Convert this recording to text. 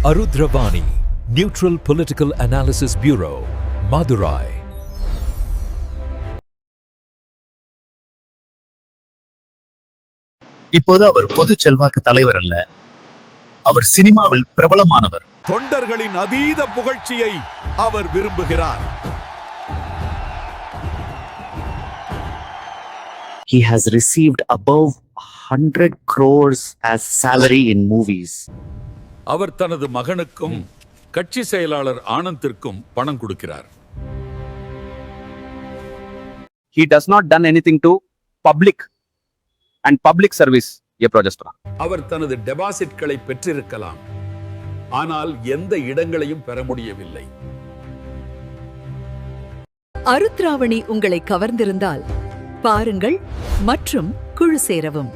Arudravani, Neutral Political Analysis Bureau, Madurai. இப்போது அவர் பொது செல்வாக்கு தலைவர் அல்ல, அவர் சினிமாவில் பிரபலமானவர். தொண்டர்களின் அதீத புகழ்ச்சியை அவர் விரும்புகிறார். He has received above 100 crores as salary in movies. அவர் தனது மகனுக்கும் கட்சி செயலாளர் ஆனந்திற்கும் பணம் கொடுக்கிறார். He does not done anything to public and public service a project. அவர் தனது டெபாசிட்களை பெற்றிருக்கலாம், ஆனால் எந்த இடங்களையும் பெற முடியவில்லை. அருத்ராவணி உங்களை கவர்ந்திருந்தால் பாருங்கள் மற்றும் குழு சேரவும்.